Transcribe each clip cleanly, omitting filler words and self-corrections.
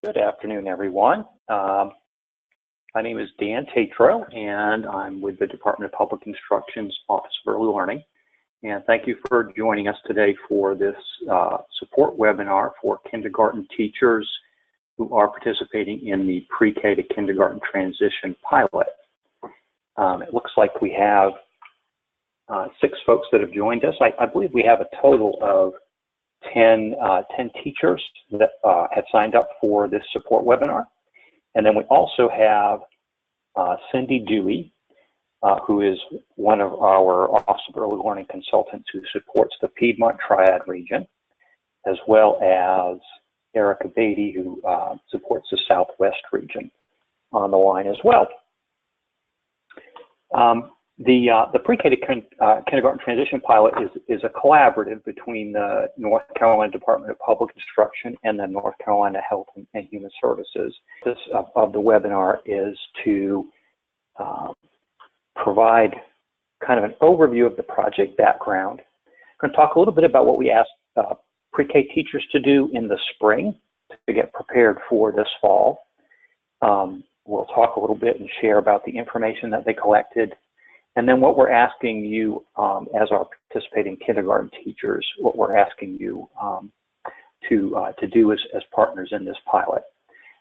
Good afternoon, everyone. My name is Dan Tatro, and I'm with the Department of Public Instruction's Office of Early Learning. And thank you for joining us today for this support webinar for kindergarten teachers who are participating in the pre-K to kindergarten transition pilot. It looks like we have 6 folks that have joined us. I believe we have a total of 10 teachers that have signed up for this support webinar. And then we also have Cindy Dewey, who is one of our Office of Early Learning consultants who supports the Piedmont Triad region, as well as Erica Beatty, who supports the Southwest region on the line as well. The pre-K to kindergarten transition pilot is a collaborative between the North Carolina Department of Public Instruction and the North Carolina Health and Human Services. This of the webinar is to provide kind of an overview of the project background. I'm going to talk a little bit about what we asked pre-K teachers to do in the spring to get prepared for this fall. We'll talk a little bit and share about the information that they collected. And then what we're asking you as our participating kindergarten teachers, what we're asking you to do as partners in this pilot.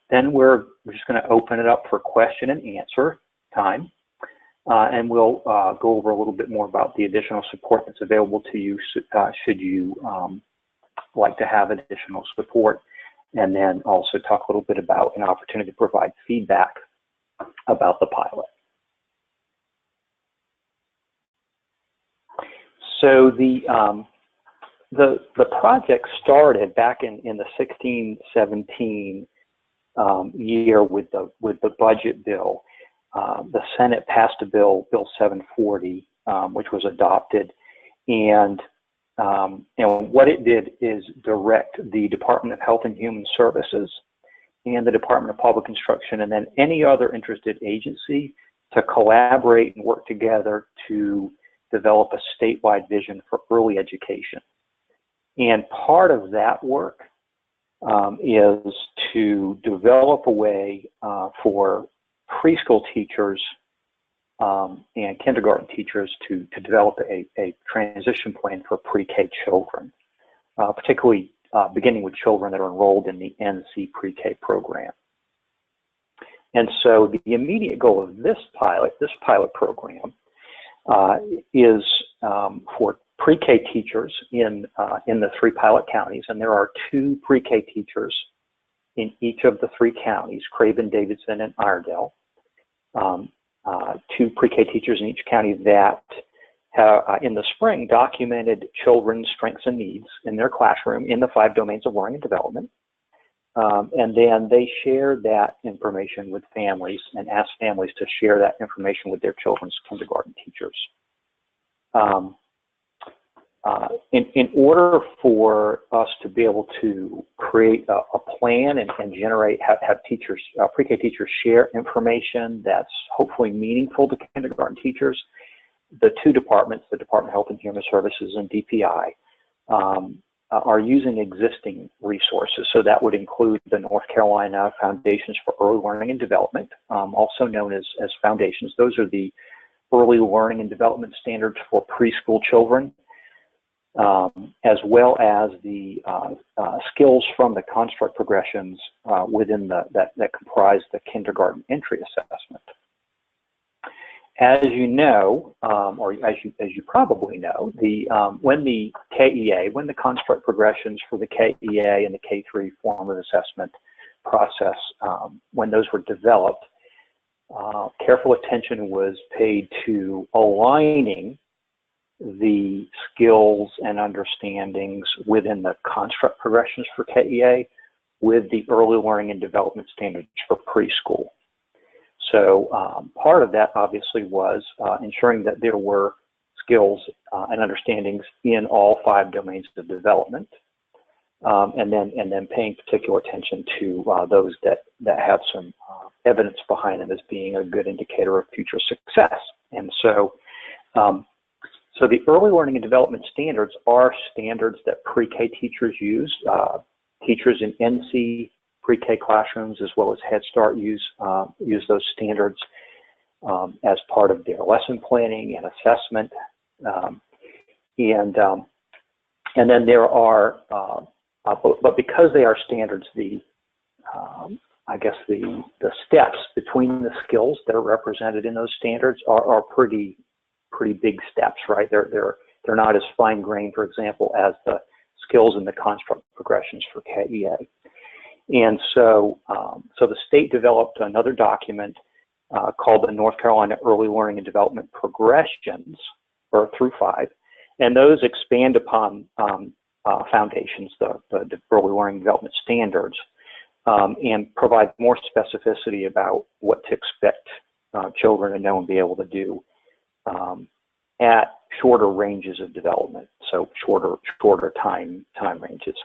Then we're just going to open it up for question and answer time. And we'll go over a little bit more about the additional support that's available to you should you like to have additional support. And then also talk a little bit about an opportunity to provide feedback about the pilot. So the project started back in the 16-17 year with the budget bill. The Senate passed a bill, Bill 740, which was adopted, and what it did is direct the Department of Health and Human Services and the Department of Public Instruction, and then any other interested agency to collaborate and work together to develop a statewide vision for early education. And part of that work is to develop a way for preschool teachers and kindergarten teachers to develop a transition plan for pre-K children, particularly beginning with children that are enrolled in the NC pre-K program. And so the immediate goal of this pilot program, is for pre-K teachers in the 3 pilot counties, and there are 2 pre-K teachers in each of the 3 counties, Craven, Davidson, and Iredell. 2 pre-K teachers in each county that in the spring documented children's strengths and needs in their classroom in the 5 domains of learning and development. And then they shared that information with families and asked families to share that information with their children's kindergarten teachers. In order for us to be able to create a plan and have teachers, pre-K teachers share information that's hopefully meaningful to kindergarten teachers, the 2 departments, the Department of Health and Human Services and DPI, are using existing resources. So that would include the North Carolina Foundations for Early Learning and Development, also known as Foundations. Those are the early learning and development standards for preschool children, as well as the skills from the construct progressions within that comprise the kindergarten entry assessment. As you know, or as you probably know, when the KEA, when the construct progressions for the KEA and the K3 form of assessment process, when those were developed, careful attention was paid to aligning the skills and understandings within the construct progressions for KEA with the early learning and development standards for preschool. So part of that obviously was ensuring that there were skills and understandings in all 5 domains of development, and then paying particular attention to those that have some evidence behind them as being a good indicator of future success. And so, so the early learning and development standards are standards that pre-K teachers use. Teachers in NC pre-K classrooms as well as Head Start use those standards as part of their lesson planning and assessment. And then there are, but because they are standards, I guess the steps between the skills that are represented in those standards are pretty big steps, right? They're not as fine-grained, for example, as the skills and the construct progressions for KEA. And so the state developed another document called the North Carolina Early Learning and Development Progressions, or through 5, and those expand upon foundations, the early learning and development standards, and provide more specificity about what to expect children to know and be able to do at shorter ranges of development, so shorter time ranges.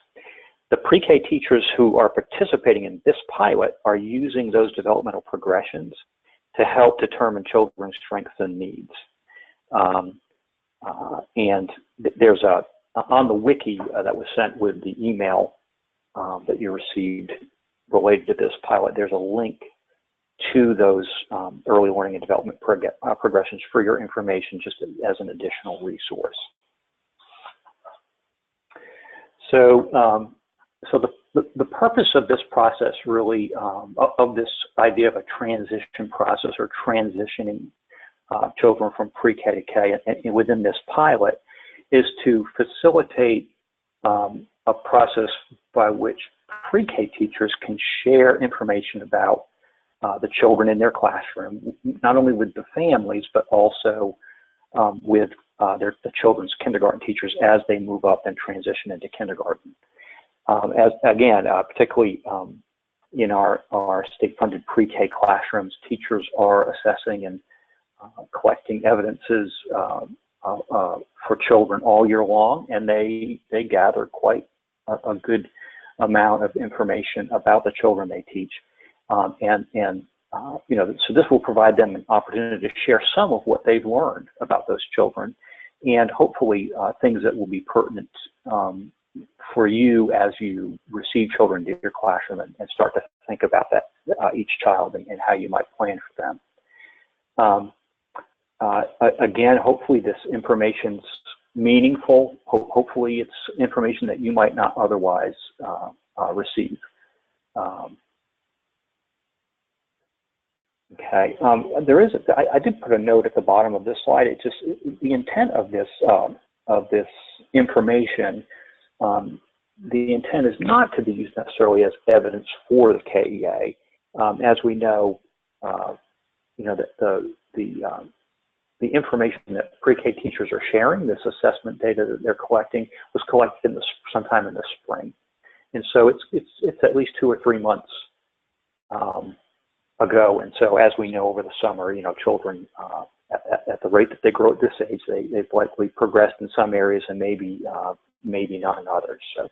The pre-K teachers who are participating in this pilot are using those developmental progressions to help determine children's strengths and needs. And there's on the wiki that was sent with the email that you received related to this pilot, there's a link to those early learning and development progressions for your information, just as an additional resource. So, the purpose of this process really, of this idea of a transition process or transitioning children from pre-K to K and within this pilot, is to facilitate a process by which pre-K teachers can share information about the children in their classroom, not only with the families, but also with the children's kindergarten teachers as they move up and transition into kindergarten. As again, particularly in our state-funded pre-K classrooms, teachers are assessing and collecting evidences for children all year long, and they gather quite a good amount of information about the children they teach, you know, so this will provide them an opportunity to share some of what they've learned about those children, and hopefully things that will be pertinent for you as you receive children into your classroom and start to think about that each child and how you might plan for them. Again, hopefully this information's meaningful. Hopefully it's information that you might not otherwise receive. Okay, there is, I did put a note at the bottom of this slide. It's just the intent of this information. The intent is not to be used necessarily as evidence for the KEA. As we know, you know, that the information that pre-K teachers are sharing, this assessment data that they're collecting, was collected sometime in the spring, and so it's at least 2 or 3 months ago. And so, as we know, over the summer, you know, children at the rate that they grow at this age, they've likely progressed in some areas and maybe not in others. So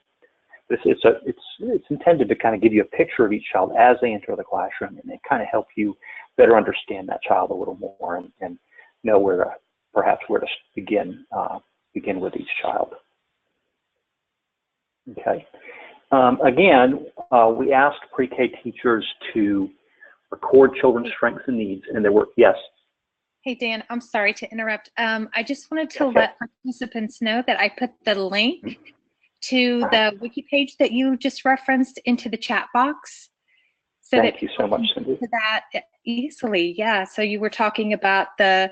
it's intended to kind of give you a picture of each child as they enter the classroom, and it kind of help you better understand that child a little more and know perhaps where to begin with each child. Okay. Again, we asked pre-K teachers to record children's strengths and needs, and there were, yes. Hey, Dan, I'm sorry to interrupt. I just wanted to let participants know that I put the link to the wiki page that you just referenced into the chat box. So Thank you so much, Cindy. To that easily, yeah. So you were talking about the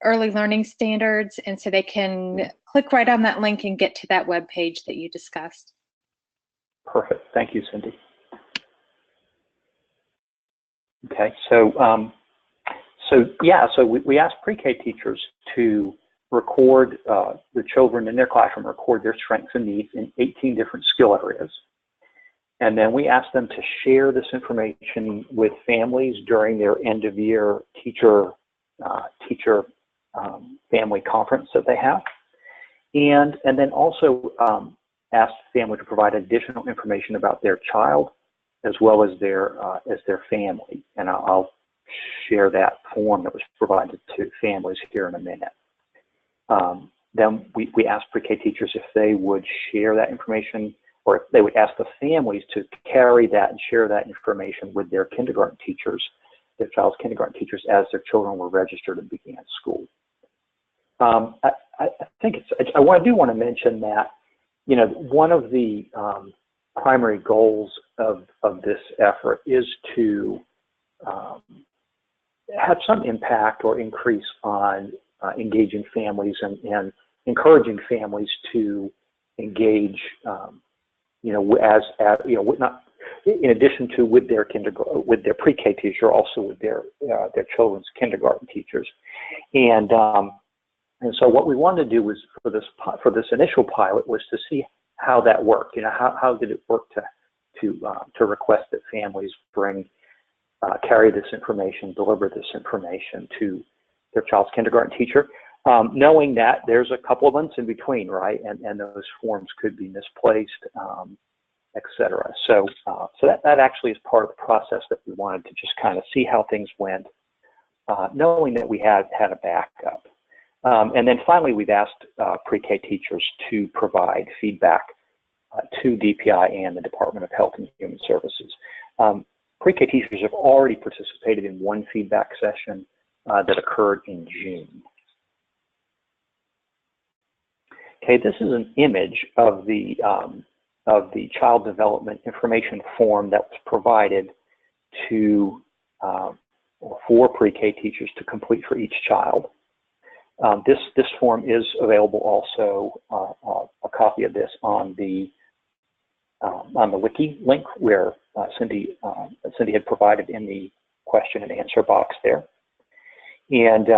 early learning standards, and so they can click right on that link and get to that web page that you discussed. Perfect. Thank you, Cindy. Okay, so we asked pre-K teachers to record the children in their classroom, record their strengths and needs in 18 different skill areas. And then we asked them to share this information with families during their end-of-year teacher family conference that they have. And then also asked the family to provide additional information about their child as well as their family. And I'll share that form that was provided to families here in a minute. Then we asked pre-K teachers if they would share that information or they would ask the families to carry that and share that information with their kindergarten teachers, their child's kindergarten teachers, as their children were registered and began school. I think I do want to mention that, you know, one of the primary goals of this effort is to have some impact or increase on engaging families and encouraging families to engage, you know, as you know, not in addition to with their pre-K teacher, also with their children's kindergarten teachers, and so what we wanted to do was for this initial pilot was to see how that worked. You know, how did it work to request that families carry this information, deliver this information to their child's kindergarten teacher, knowing that there's a couple of months in between, right? And those forms could be misplaced, et cetera. So that actually is part of the process that we wanted to just kind of see how things went, knowing that we had a backup. And then finally, we've asked pre-K teachers to provide feedback to DPI and the Department of Health and Human Services. Pre-K teachers have already participated in one feedback session that occurred in June. Okay, this is an image of the child development information form that was provided to for pre-K teachers to complete for each child. This form is available also, a copy of this on the wiki link where Cindy had provided in the question and answer box there. And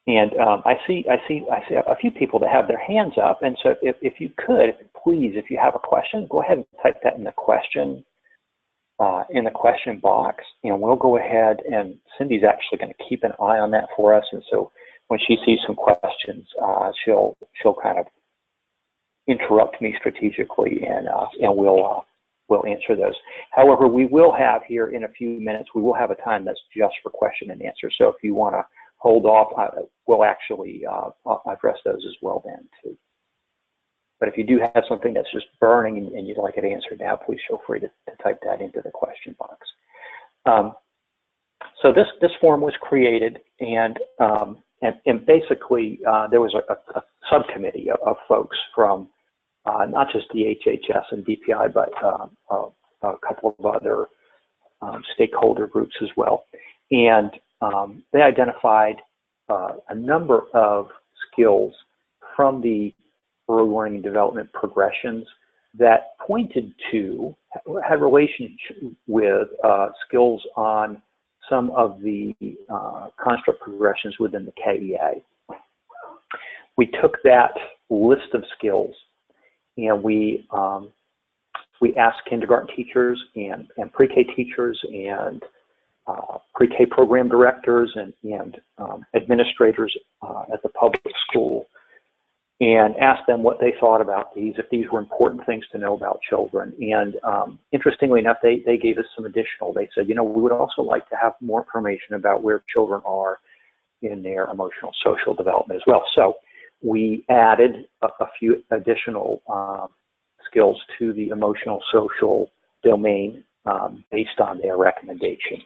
I see a few people that have their hands up, and so if you could, please, if you have a question, go ahead and type that in the question box, and we'll go ahead, and Cindy's actually going to keep an eye on that for us, and so when she sees some questions, she'll kind of interrupt me strategically, and we'll answer those. However, we will have here in a few minutes, we will have a time that's just for question and answer. So if you want to hold off, we'll actually address those as well then too. But if you do have something that's just burning and you'd like it answered now, please feel free to type that into the question box. So this form was created, and basically there was a subcommittee of folks from not just the HHS and DPI, but a couple of other stakeholder groups as well. And they identified a number of skills from the early learning and development progressions that pointed to, had relationship with skills on some of the construct progressions within the KEA. We took that list of skills and we asked kindergarten teachers and pre-K teachers and pre-K program directors and administrators at the public school, and asked them what they thought about these, if these were important things to know about children. And interestingly enough, they gave us some additional. They said, you know, we would also like to have more information about where children are in their emotional social development as well. So we added a few additional skills to the emotional social domain based on their recommendations.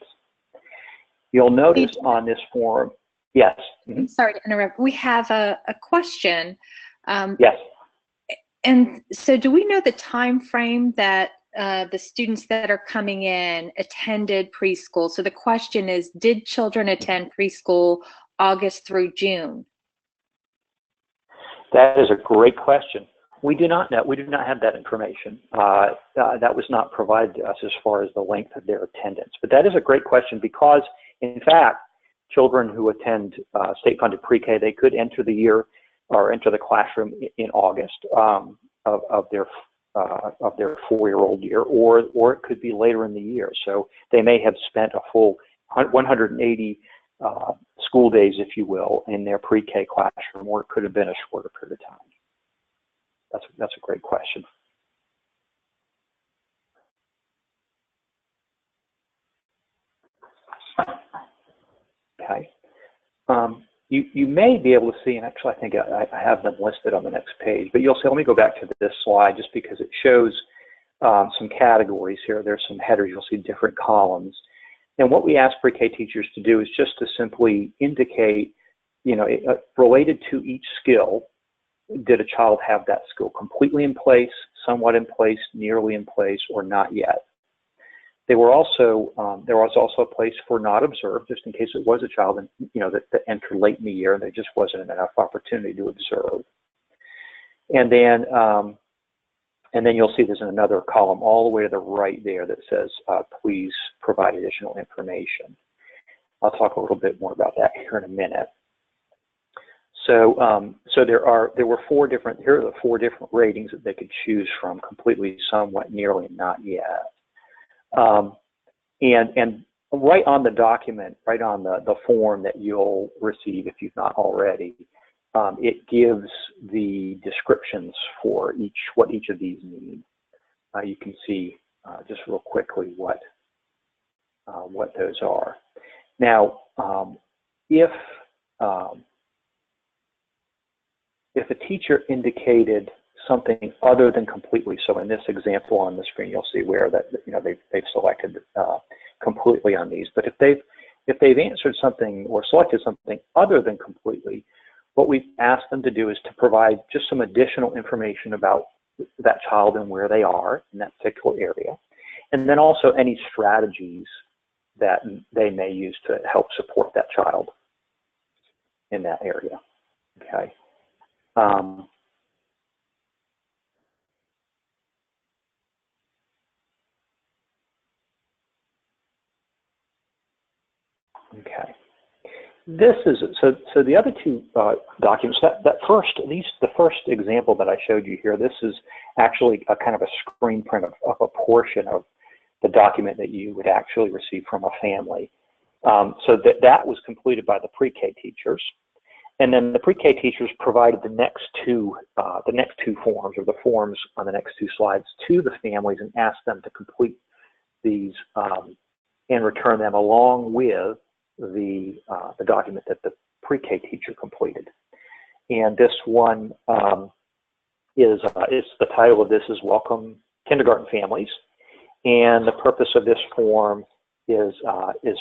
You'll notice on this form, yes. Mm-hmm. Sorry to interrupt. We have a question. Yes. And so do we know the time frame that the students that are coming in attended preschool? So the question is, did children attend preschool August through June? That is a great question. We do not know. We do not have that information. That was not provided to us as far as the length of their attendance. But that is a great question because, in fact, children who attend state-funded pre-K, they could enter the year or enter the classroom in August of their 4-year-old year, or it could be later in the year. So they may have spent a full 180 school days, if you will, in their pre-K classroom, or it could have been a shorter period of time. That's a great question. Okay. you may be able to see, and actually I think I have them listed on the next page, but you'll see, let me go back to this slide just because it shows some categories here. There's some headers, you'll see different columns. And what we ask pre-K teachers to do is just to simply indicate, related to each skill, did a child have that skill completely in place, somewhat in place, nearly in place, or not yet? There was also a place for not observed, just in case it was a child, that entered late in the year and there just wasn't enough opportunity to observe. And then you'll see there's another column all the way to the right there that says, please provide additional information. I'll talk a little bit more about that here in a minute. So, here are the four different ratings that they could choose from: completely, somewhat, nearly, and not yet. And right on the document, right on the form that you'll receive if you've not already, it gives the descriptions for what each of these need. You can see just real quickly what those are. Now, if a teacher indicated something other than completely, so in this example on the screen, you'll see where that they've selected completely on these. But if they've answered something or selected something other than completely, what we've asked them to do is to provide just some additional information about that child and where they are in that particular area, and then also any strategies that they may use to help support that child in that area. Okay. Okay. This is so the other two documents. The first example that I showed you here. This is actually a kind of a screen print of a portion of the document that you would actually receive from a family. So that was completed by the pre-K teachers. And then the pre-K teachers provided the next two forms, or the forms on the next two slides, to the families and asked them to complete these and return them along with the document that the pre-K teacher completed. And this one is the title of this is Welcome Kindergarten Families, and the purpose of this form is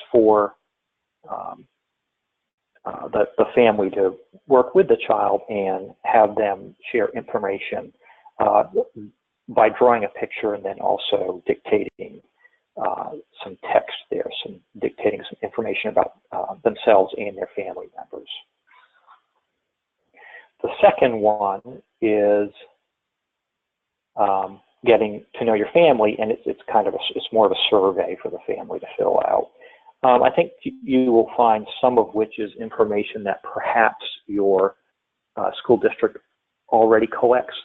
for the family to work with the child and have them share information by drawing a picture and then also dictating some text there, dictating some information about themselves and their family members. The second one is getting to know your family, and it's more of a survey for the family to fill out. I think you will find some of which is information that perhaps your school district already collects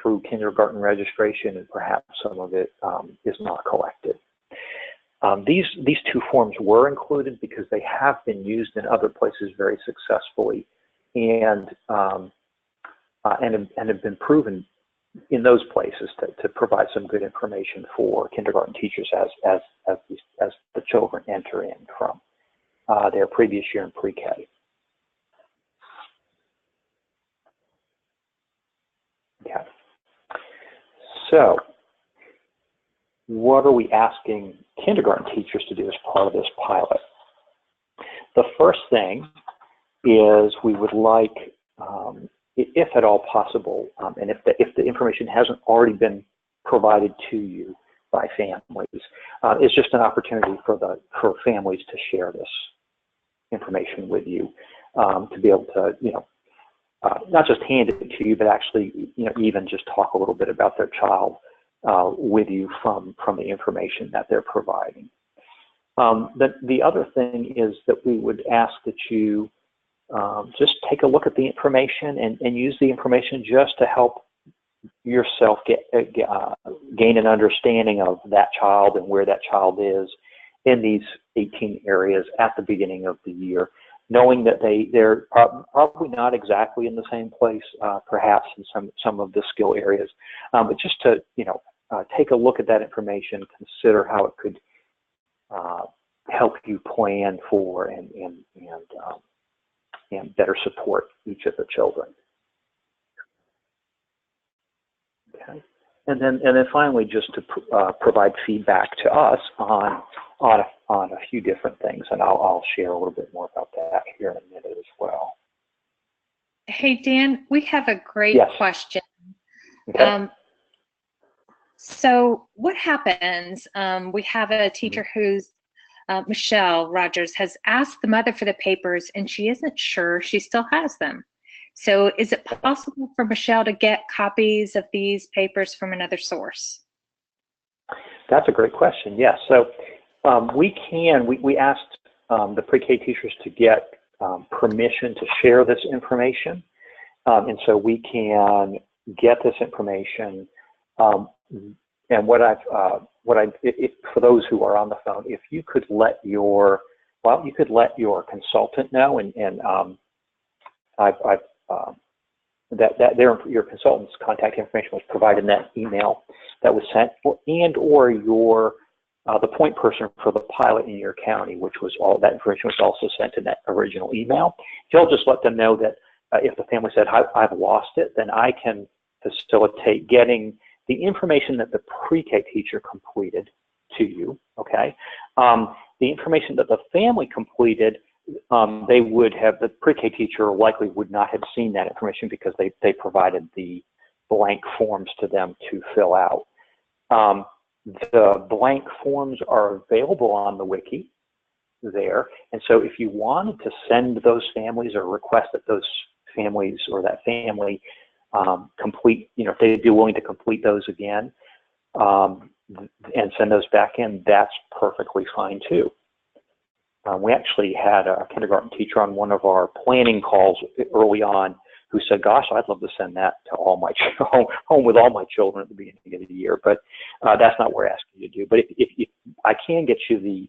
through kindergarten registration, and perhaps some of it is not collected. These two forms were included because they have been used in other places very successfully, and have been proven in those places to provide some good information for kindergarten teachers as the children enter in from their previous year in pre-K. Okay. So, what are we asking kindergarten teachers to do as part of this pilot? The first thing is we would like, if at all possible, and if the information hasn't already been provided to you by families, it's just an opportunity for families to share this information with you, to be able to, not just hand it to you, but actually, even just talk a little bit about their child with you from the information that they're providing. The other thing is that we would ask that you just take a look at the information and use the information just to help yourself gain an understanding of that child and where that child is in these 18 areas at the beginning of the year, knowing that they're probably not exactly in the same place, perhaps in some of the skill areas, but just to take a look at that information, consider how it could help you plan for and and better support each of the children. Okay. And then finally, just to provide feedback to us on a few different things, and I'll share a little bit more about that here in a minute as well. Hey, Dan, we have a great question. Okay. So what happens, we have a teacher who's, Michelle Rogers, has asked the mother for the papers and she isn't sure she still has them. So is it possible for Michelle to get copies of these papers from another source? That's a great question, yes. So we asked the pre-K teachers to get permission to share this information. And so we can get this information. And for those who are on the phone, if you could let your consultant know, your consultant's contact information was provided in that email that was sent, or the point person for the pilot in your county, which was that information was also sent in that original email. You'll just let them know that if the family said, I've lost it, then I can facilitate getting the information that the pre-K teacher completed to you, okay? The information that the family completed, the pre-K teacher likely would not have seen that information because they provided the blank forms to them to fill out. The blank forms are available on the wiki there, and so if you wanted to send those families or request that those families or that family complete, if they'd be willing to complete those again and send those back in, that's perfectly fine too. We actually had a kindergarten teacher on one of our planning calls early on who said, gosh, I'd love to send that to all my home with all my children at the beginning of the year, but that's not what we're asking you to do. But if I can get you the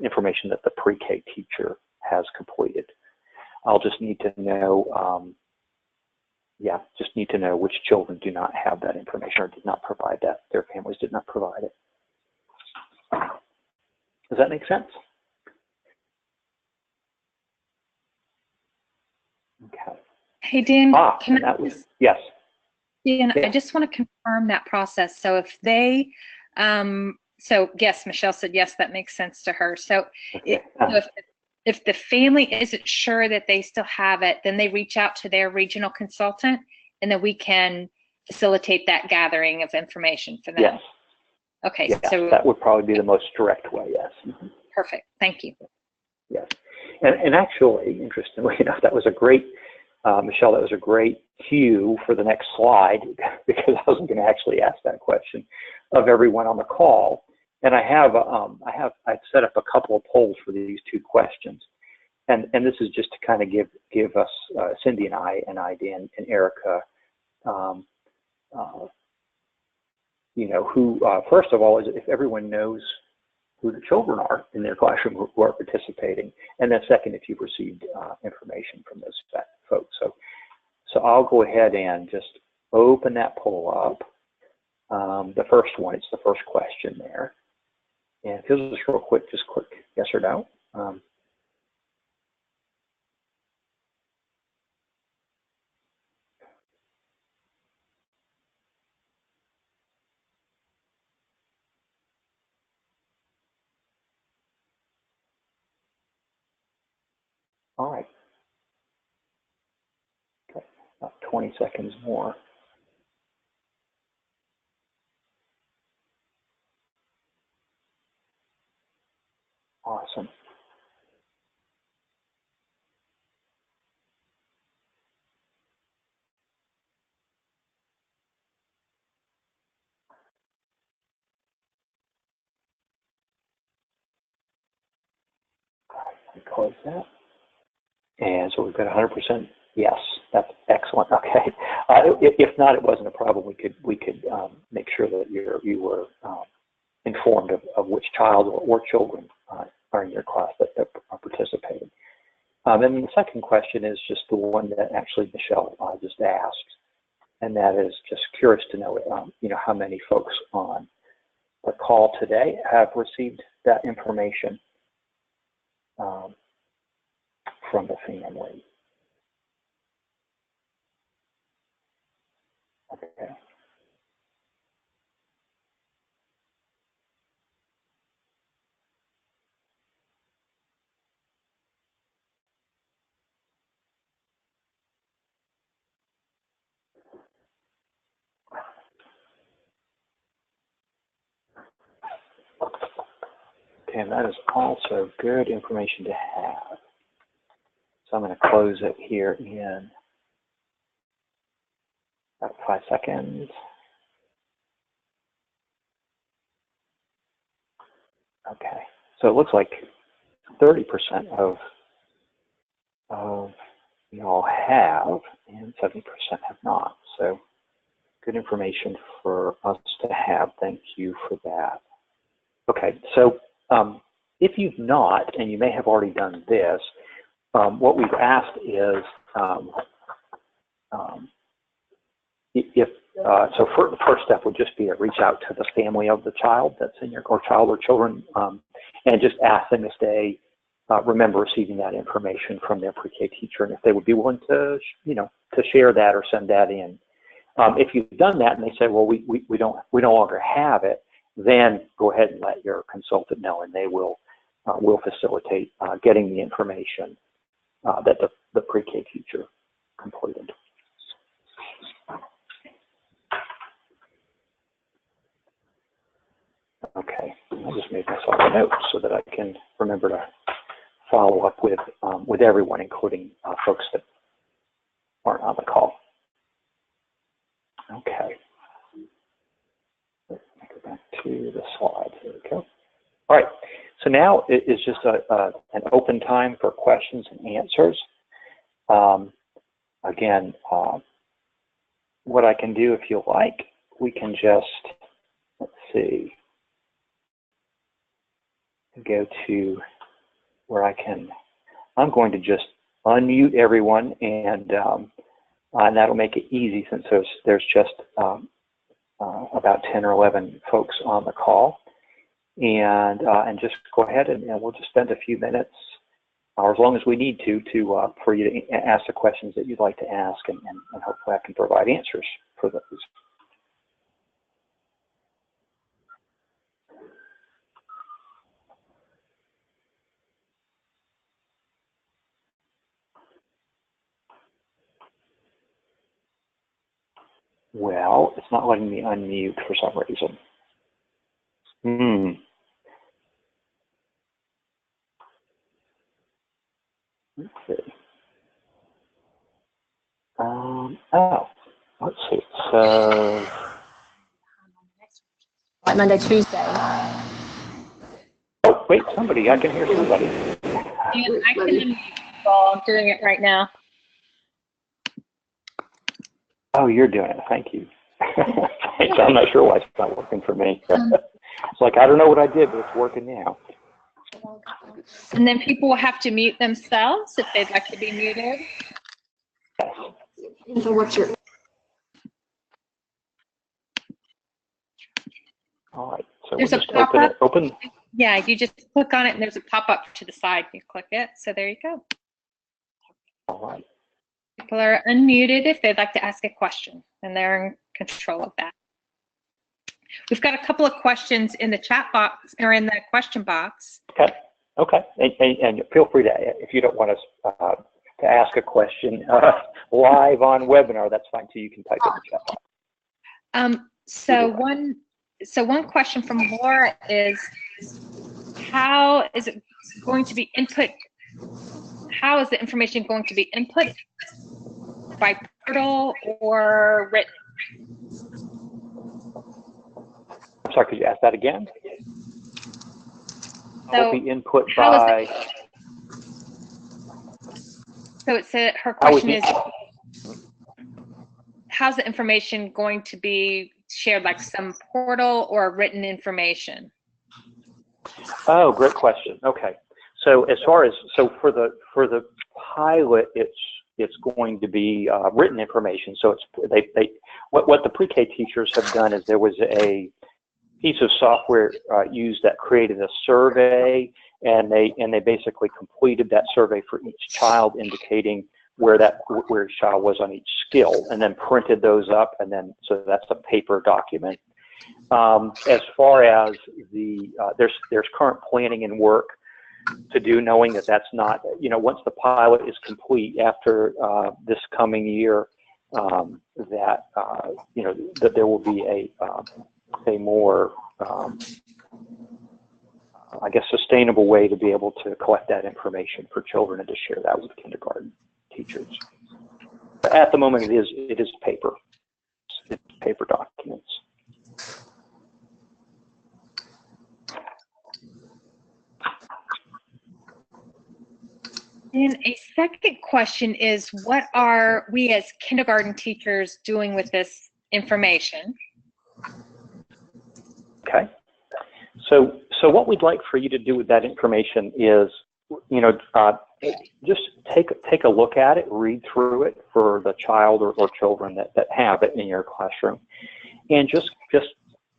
information that the pre-K teacher has completed, I'll just need to know, which children do not have that information or did not provide that. Their families did not provide it. Does that make sense? Okay. Hey, Dan, yes. Dan, I just want to confirm that process. So if they, so yes, Michelle said, yes, that makes sense to her. So, Okay. if the family isn't sure that they still have it, then they reach out to their regional consultant and then we can facilitate that gathering of information for them. Yes. Okay. Yes, so that would probably be the most direct way, yes. Mm-hmm. Perfect. Thank you. Yes. And actually, interestingly enough, that was a great, Michelle, that was a great cue for the next slide because I was going to actually ask that question of everyone on the call. And I've set up a couple of polls for these two questions. And this is just to kind of give us, Cindy and I, Dan and Erica, first of all, is if everyone knows who the children are in their classroom who are participating. And then second, if you've received information from those folks. So I'll go ahead and just open that poll up. The first one, it's the first question there. And if you'll just real quick, just click yes or no. All right. Okay, about 20 seconds more. Awesome. Close that. And so we've got 100% yes. That's excellent. Okay. If not, it wasn't a problem. We could make sure that you were informed of which child or children are in your class that are participating. And then the second question is just the one that actually Michelle just asked, and that is just curious to know, how many folks on the call today have received that information from the family. Okay. Okay, and that is also good information to have. So I'm going to close it here in about 5 seconds. Okay, so it looks like 30% of y'all have, and 70% have not. So good information for us to have. Thank you for that. Okay, so if you've not, and you may have already done this, what we've asked is so the first step would just be to reach out to the family of the child that's in your, or child or children, and just ask them if they remember receiving that information from their pre-K teacher, and if they would be willing to, to share that or send that in. If you've done that and they say, well, we no longer have it, then go ahead and let your consultant know, and they will facilitate getting the information that the pre-K teacher completed. Okay, I just made myself a note so that I can remember to follow up with everyone, including folks that aren't on the call. Okay, let me go back to the slide. There we go. All right, so now it is just an open time for questions and answers. Again, what I can do, if you like, we can just, let's see, go to where I'm going to just unmute everyone, and that'll make it easy since there's just about 10 or 11 folks on the call, and just go ahead and we'll just spend a few minutes, or as long as we need to for you to ask the questions that you'd like to ask, and hopefully I can provide answers for those. Well, it's not letting me unmute for some reason. Let's see. Oh, let's see. So, like Monday, Tuesday. Oh, wait, I can hear somebody. And I can unmute while I'm doing it right now. Oh, you're doing it. Thank you. Thanks. I'm not sure why it's not working for me. It's like, I don't know what I did, but it's working now. And then people will have to mute themselves if they'd like to be muted. Yes. So what's your... All right. So There's we'll a just open it. Open. Yeah, you just click on it and there's a pop-up to the side. You click it. So there you go. All right. People are unmuted if they'd like to ask a question, and they're in control of that. We've got a couple of questions in the chat box, or in the question box. Okay. Okay. And feel free to, if you don't want us to ask a question live on webinar, that's fine too. You can type it in the chat box. So one question from Laura is, how is it going to be input? How is the information going to be input by portal or written? I'm sorry, could you ask that again? So will be input by. So it said her question is, how's the information going to be shared, like some portal or written information? Oh, great question. Okay, so as far as for the pilot, it's going to be written information. So it's what the pre-K teachers have done is there was a piece of software used that created a survey, and they basically completed that survey for each child, indicating where his child was on each skill, and then printed those up, and then so that's a paper document. As far as there's current planning and work to do, knowing that that's not, once the pilot is complete after this coming year, that there will be a more I guess sustainable way to be able to collect that information for children and to share that with kindergarten teachers. But at the moment, it is paper. It's paper documents. And a second question is, what are we as kindergarten teachers doing with this information? Okay. So what we'd like for you to do with that information is, just take a look at it, read through it for the child or children that have it in your classroom, and just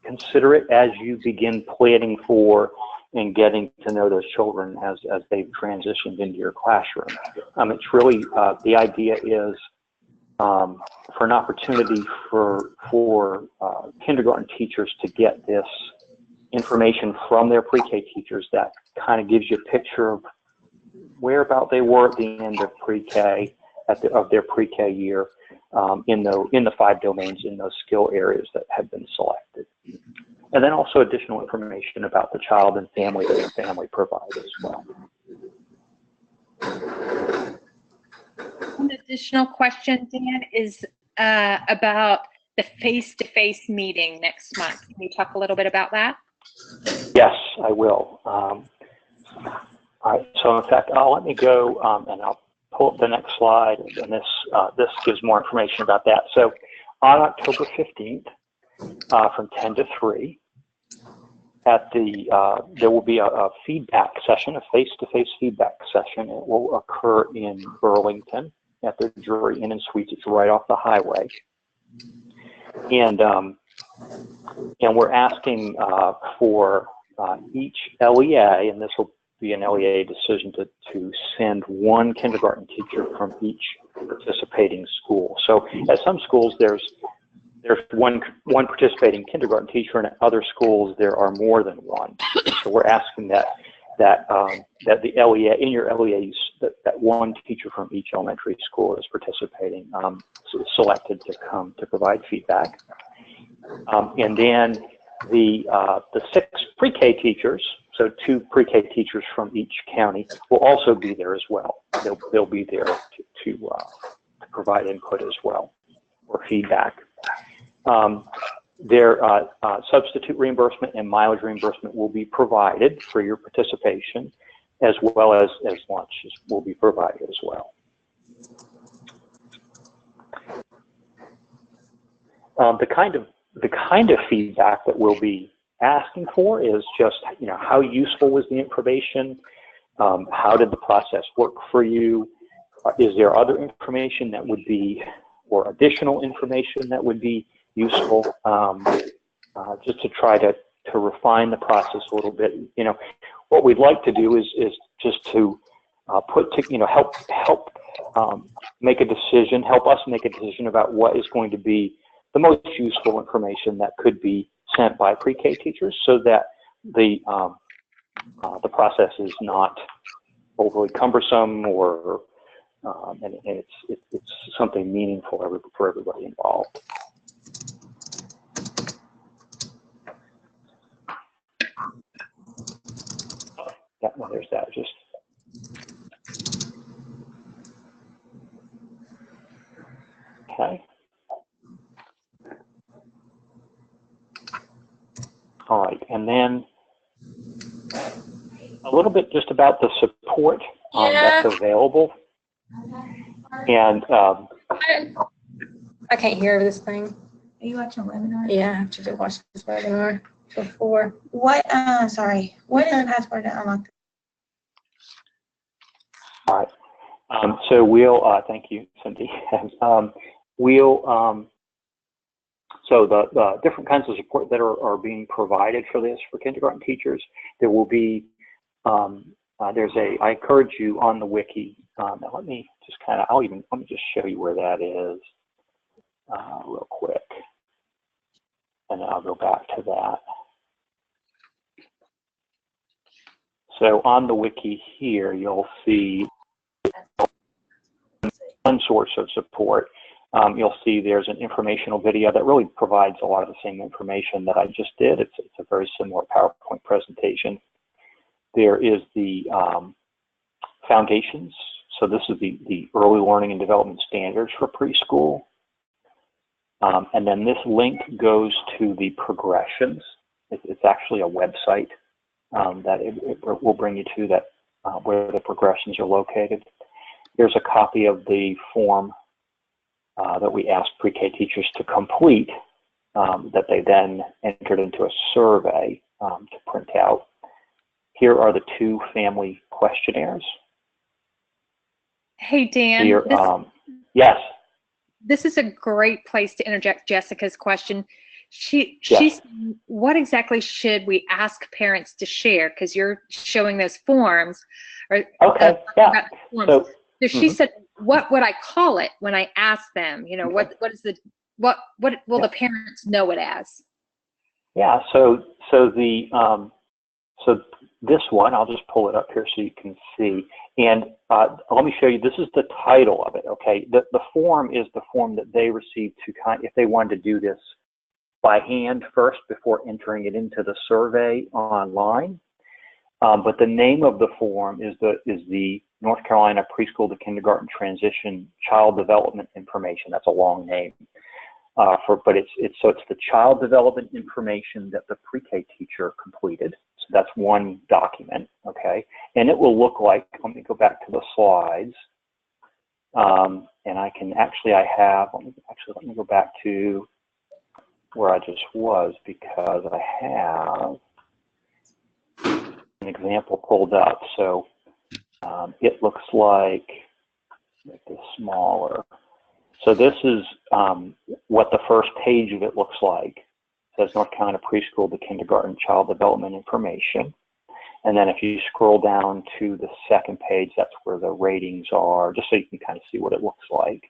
consider it as you begin planning for and getting to know those children as they've transitioned into your classroom. It's really, the idea is for an opportunity for kindergarten teachers to get this information from their pre-K teachers that kind of gives you a picture of whereabout they were at the end of pre-K, of their pre-K year, in the 5 domains, in those skill areas that have been selected. And then also additional information about the child and family that the family provides as well. One additional question, Dan, is about the face-to-face meeting next month. Can you talk a little bit about that? Yes, I will. All right, so in fact, let me go and I'll pull up the next slide, and this gives more information about that. So on October 15th, from 10 to 3, there will be a feedback session, a face-to-face feedback session. It will occur in Burlington at the Drury Inn and Suites. It's right off the highway, and we're asking for each LEA, and this will be an LEA decision to send one kindergarten teacher from each participating school. So at some schools there's one participating kindergarten teacher, and at other schools there are more than one. So we're asking that the LEA, in your LEAs, that one teacher from each elementary school is participating, selected to come to provide feedback. And then the 6 pre-K teachers, so 2 pre-K teachers from each county, will also be there as well. They'll be there to provide input as well, or feedback. Their substitute reimbursement and mileage reimbursement will be provided for your participation, as well as lunches will be provided as well. The kind of feedback that we'll be asking for is just, how useful was the information? How did the process work for you? Is there other information that would be, or additional information that would be useful, just to try to refine the process a little bit. What we'd like to do is just to help make a decision, help us make a decision about what is going to be the most useful information that could be sent by pre-K teachers, so that the process is not overly cumbersome, or and it's something meaningful for everybody involved. Yeah, well, there's that. Okay. All right, and then a little bit just about the support that's available. And I can't hear this thing. Are you watching a webinar? Yeah, I have to watch this webinar before. What, sorry, what is the password to unlock? All right, so we'll, thank you, Cindy. So the different kinds of support that are being provided for this, for kindergarten teachers, there will be I encourage you on the wiki. Now let me just let me just show you where that is real quick. And then I'll go back to that. So on the wiki here, you'll see one source of support. You'll see there's an informational video that really provides a lot of the same information that I just did. It's a very similar PowerPoint presentation. There is the foundations. So this is the early learning and development standards for preschool. And then this link goes to the progressions. It's actually a website that it will bring you to that where the progressions are located. There's a copy of the form that we asked pre-K teachers to complete that they then entered into a survey to print out. Here are the 2 family questionnaires. Hey, Dan. Here, yes. This is a great place to interject Jessica's question. She's what exactly should we ask parents to share? Because you're showing those forms. Or, okay. Yeah. So she said, what would I call it when I ask them? You know, what will the parents know it as? Yeah. So this one, I'll just pull it up here so you can see. And let me show you, this is the title of it, okay? The form is the form that they received if they wanted to do this by hand first before entering it into the survey online. But the name of the form is the North Carolina Preschool to Kindergarten Transition Child Development Information. That's a long name. But it's the child development information that the pre-K teacher completed. So that's one document, okay? And it will look like, let me go back to the slides. And I can actually, let me go back to where I just was, because I have an example pulled up. So it looks like, make this smaller. So this is what the first page of it looks like. It says North Carolina Preschool to Kindergarten Child Development Information. And then if you scroll down to the second page, that's where the ratings are, just so you can kind of see what it looks like.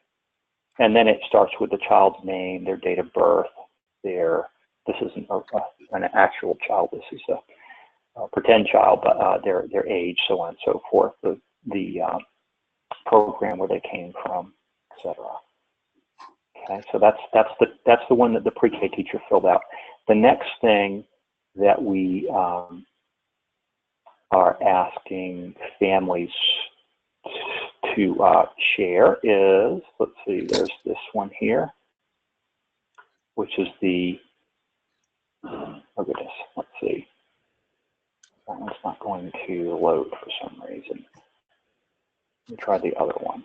And then it starts with the child's name, their date of birth, this isn't an actual child, this is a pretend child, but their age, so on and so forth, the program where they came from, etc. Okay, so that's the one that the pre-K teacher filled out. The next thing that we are asking families to share is, let's see, there's this one here, which is the, oh goodness, let's see. That one's not going to load for some reason. Let me try the other one.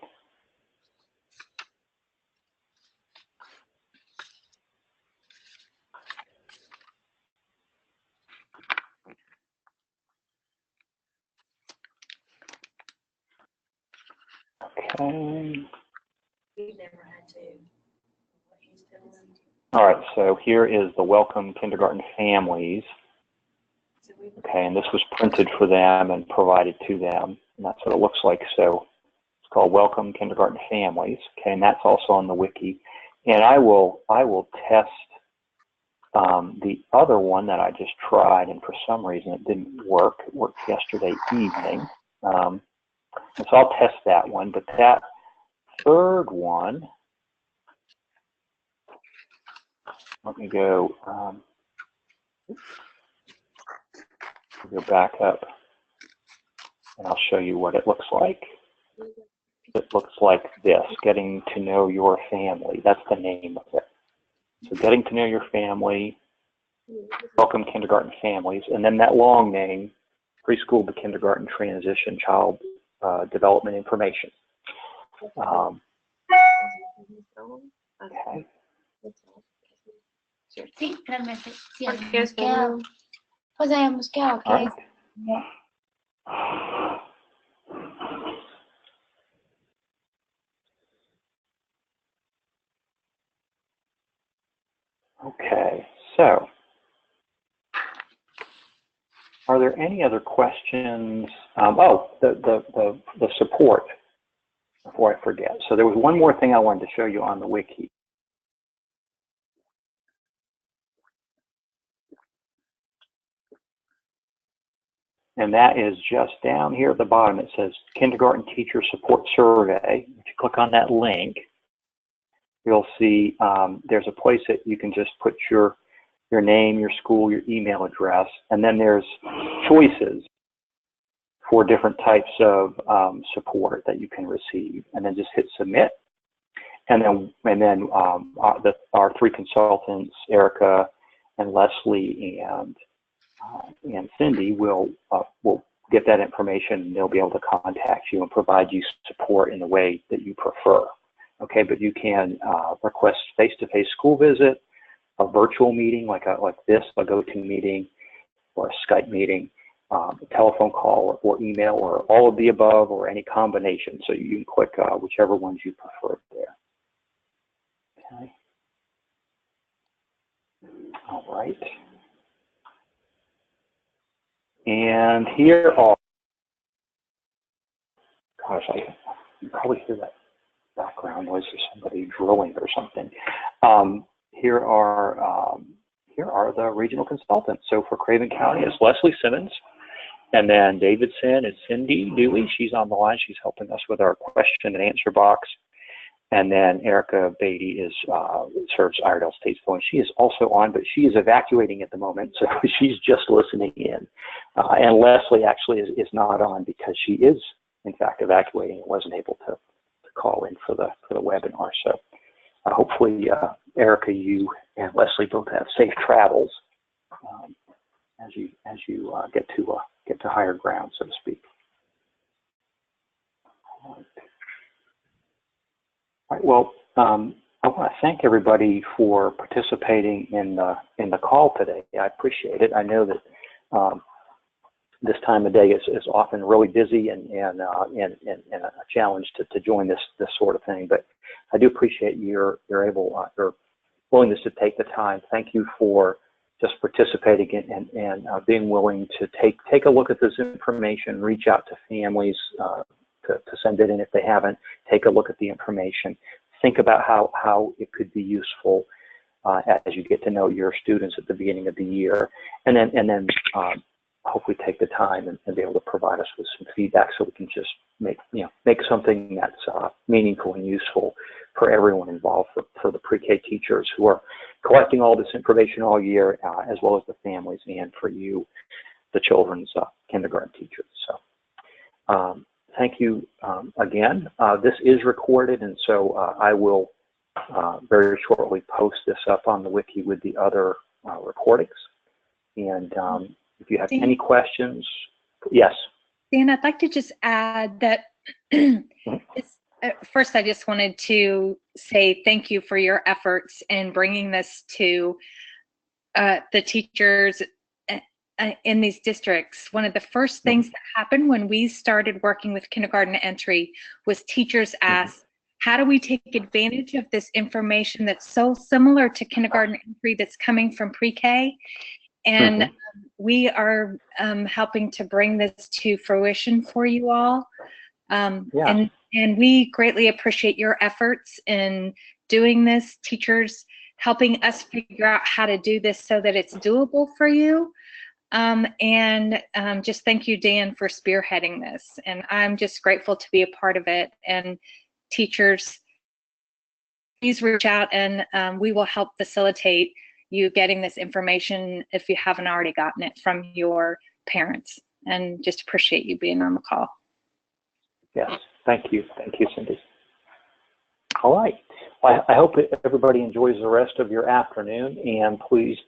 Okay. All right, so here is the Welcome Kindergarten Families. Okay, and this was printed for them and provided to them, and that's what it looks like. So it's called Welcome Kindergarten Families. Okay, and that's also on the wiki. And I will test the other one that I just tried, and for some reason it didn't work. It worked yesterday evening. So I'll test that one, but that third one, let me go back up and I'll show you what it looks like. It looks like this, Getting to Know Your Family. That's the name of it. So Getting to Know Your Family, Welcome Kindergarten Families, and then that long name, Preschool to Kindergarten Transition Child Development Information. Okay. Sí, realmente. Sí, hemos quedado. Pues habíamos quedado, ¿ok? Okay, so are there any other questions The support, before I forget. So there was one more thing I wanted to show you on the wiki. And that is just down here at the bottom. It says Kindergarten Teacher Support Survey. If you click on that link, you'll see there's a place that you can just put your name, your school, your email address, and then there's choices for different types of support that you can receive, and then just hit submit. And then our three consultants, Erica and Leslie and Cindy, will get that information, and they'll be able to contact you and provide you support in the way that you prefer. Okay, but you can request face-to-face school visit, a virtual meeting like this, a GoToMeeting or a Skype meeting, a telephone call or email, or all of the above, or any combination. So you can click whichever ones you prefer there. Okay. All right. And here are, gosh, you probably hear that background noise of somebody drilling or something. Here are the regional consultants. So for Craven County, it's Leslie Simmons, and then Davidson is Cindy Dewey. She's on the line. She's helping us with our question and answer box. And then Erica Beatty serves Iredell Statesville, and she is also on, but she is evacuating at the moment, so she's just listening in. And Leslie actually is not on because she is, in fact, evacuating and wasn't able to call in for the webinar. So hopefully, Erica, you and Leslie both have safe travels as you get to higher ground, so to speak. All right, well, I want to thank everybody for participating in the call today. I appreciate it. I know that this time of day is often really busy and a challenge to join this sort of thing, but I do appreciate your willingness to take the time. Thank you for just participating and being willing to take a look at this information, reach out to families, to send it in if they haven't, take a look at the information, think about how it could be useful as you get to know your students at the beginning of the year, and then hopefully take the time and be able to provide us with some feedback so we can just make something that's meaningful and useful for everyone involved, for the pre-K teachers who are collecting all this information all year, as well as the families, and for you, the children's kindergarten teachers. So. Thank you again. This is recorded, and so I will very shortly post this up on the wiki with the other recordings. And if you have any questions, yes. Dan, I'd like to just add that first I just wanted to say thank you for your efforts in bringing this to the teachers in these districts. One of the first things that happened when we started working with kindergarten entry was teachers asked, how do we take advantage of this information that's so similar to kindergarten entry that's coming from pre-K? And we are helping to bring this to fruition for you all. And we greatly appreciate your efforts in doing this, teachers helping us figure out how to do this so that it's doable for you. Just thank you, Dan, for spearheading this. And I'm just grateful to be a part of it. And teachers, please reach out, and we will help facilitate you getting this information if you haven't already gotten it from your parents. And just appreciate you being on the call. Yes, thank you. Thank you, Cindy. All right. Well, I hope that everybody enjoys the rest of your afternoon, and please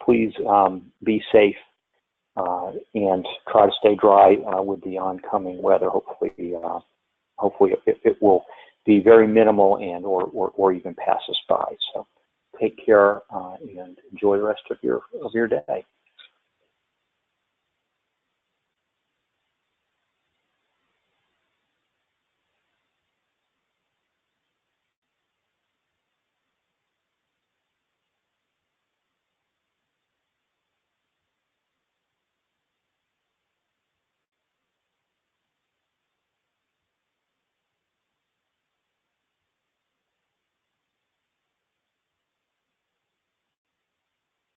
be safe. And try to stay dry with the oncoming weather. Hopefully it will be very minimal or even pass us by. So take care and enjoy the rest of your day.